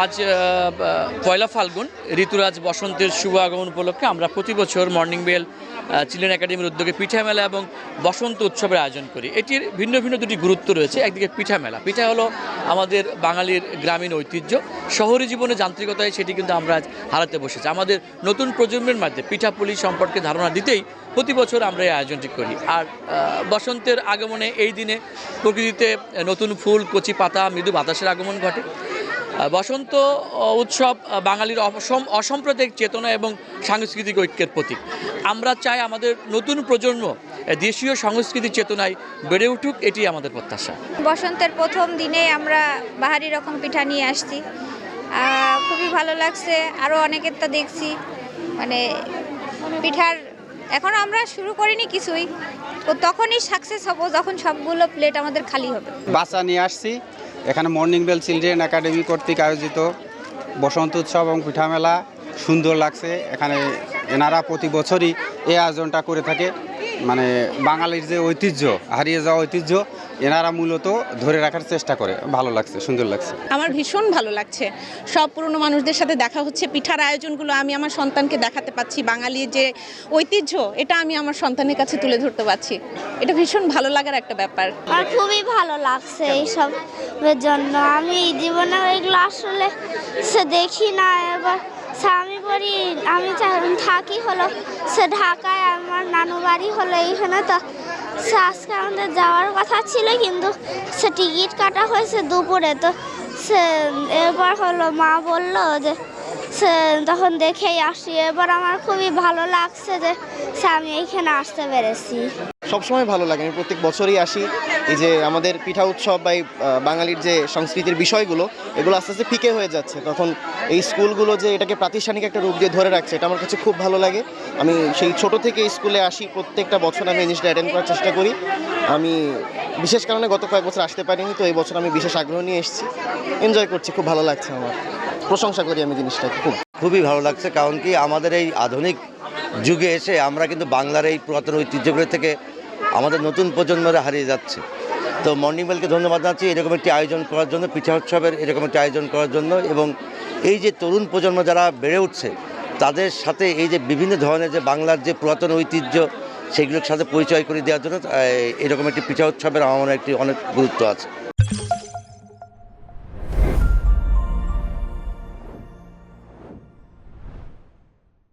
আজ পয়লা ফাল্গুন ঋতুরাজ বসন্তের শুভ আগমন উপলক্ষে আমরা প্রতি বছর মর্নিং বেল চিলড্রেন একাডেমির উদ্যোগে পিঠা মেলা এবং বসন্ত উৎসবের আয়োজন করি। এটির ভিন্ন ভিন্ন দুটি গুরুত্ব রয়েছে। একদিকে পিঠা মেলা, পিঠা হলো আমাদের বাঙালির গ্রামীণ ঐতিহ্য, শহরী জীবনে যান্ত্রিকতায় সেটি কিন্তু আমরা আজ হারাতে বসেছি। আমাদের নতুন প্রজন্মের মধ্যে পিঠাপুলি সম্পর্কে ধারণা দিতেই প্রতি বছর আমরা এই আয়োজনটি করি। আর বসন্তের আগমনে এই দিনে প্রকৃতিতে নতুন ফুল, কচি পাতা, মৃদু বাতাসের আগমন ঘটে। বসন্ত উৎসব বাঙালির অসাম্প্রদায়িক চেতনা এবং সাংস্কৃতিক ঐক্যের প্রতীক। আমরা চাই আমাদের নতুন প্রজন্ম দেশীয় সংস্কৃতি চেতনায় বেড়ে উঠুক, এটি আমাদের প্রত্যাশা। বসন্তের প্রথম দিনে আমরা বাহারি রকম পিঠা নিয়ে আসছি, খুবই ভালো লাগছে। আরও অনেকের তো দেখছি মানে পিঠার এখনও আমরা শুরু করিনি কিছুই, তো তখনই সাকসেস হব যখন সবগুলো প্লেট আমাদের খালি হবে। বাচ্চা নিয়ে আসছি এখানে মর্নিং বেল চিলড্রেন একাডেমি কর্তৃক আয়োজিত বসন্ত উৎসব এবং পিঠা মেলা সুন্দর লাগছে। এখানে এনারা প্রতি বছরই এই আয়োজনটা করে থাকে। মানে বাঙালির যে ঐতিহ্য, হারিয়ে যাওয়া ঐতিহ্য এনারা মূলত ধরে রাখার চেষ্টা করে। ভালো লাগছে, সুন্দর লাগছে। আমার ভীষণ ভালো লাগছে। সব পুরনো মানুষদের সাথে দেখা হচ্ছে, পিঠার আয়োজনগুলো আমি আমার সন্তানকে দেখাতে পাচ্ছি, বাঙালির যে ঐতিহ্য এটা আমি আমার সন্তানের কাছে তুলে ধরতে পারছি। এটা ভীষণ ভালো লাগার একটা ব্যাপার। আর খুবই ভালো লাগছে এইসবের জন্য। আমি জীবনে এগুলো আসলে সে দেখি না। এবার আমি বলি আমি থাকি হলো সে ঢাকায়, আমার নানু বাড়ি হলো এইখানে। তো সে আজকে আমাদের যাওয়ার কথা ছিল, কিন্তু সে টিকিট কাটা হয়েছে দুপুরে। তো সে এবার হলো মা বললো যে সে তখন দেখেই আসি। এবার আমার খুবই ভালো লাগছে যে সে আমি এইখানে আসতে পেরেছি। সবসময় ভালো লাগে, আমি প্রত্যেক বছরই আসি। এই যে আমাদের পিঠা উৎসব বা বাঙালির যে সংস্কৃতির বিষয়গুলো এগুলো আস্তে আস্তে ফিকে হয়ে যাচ্ছে, তখন এই স্কুলগুলো যে এটাকে প্রাতিষ্ঠানিক একটা রূপ দিয়ে ধরে রাখছে, এটা আমার কাছে খুব ভালো লাগে। আমি সেই ছোট থেকে স্কুলে আসি, প্রত্যেকটা বছর আমি এই জিনিসটা অ্যাটেন্ড করার চেষ্টা করি। আমি বিশেষ কারণে গত কয়েক বছর আসতে পারিনি, তো এই বছর আমি বিশেষ আগ্রহ নিয়ে এসেছি, এনজয় করছি, খুব ভালো লাগছে। আমার প্রশংসা করি আমি জিনিসটাকে, খুবই ভালো লাগছে। কারণ কি আমাদের এই আধুনিক যুগে এসে আমরা কিন্তু বাংলার এই পুরাতন ঐতিহ্যগুলো থেকে আমাদের নতুন প্রজন্মরা হারিয়ে যাচ্ছে। তো মর্নিং বেলকে ধন্যবাদ জানাচ্ছি এরকম একটি আয়োজন করার জন্য, পিঠা উৎসবের এরকম একটি আয়োজন করার জন্য। এবং এই যে তরুণ প্রজন্ম যারা বেড়ে উঠছে তাদের সাথে এই যে বিভিন্ন ধরনের যে বাংলার যে পুরাতন ঐতিহ্য সেগুলোর সাথে পরিচয় করে দেওয়ার জন্য এরকম একটি পিঠা উৎসবের আমার একটি অনেক গুরুত্ব আছে।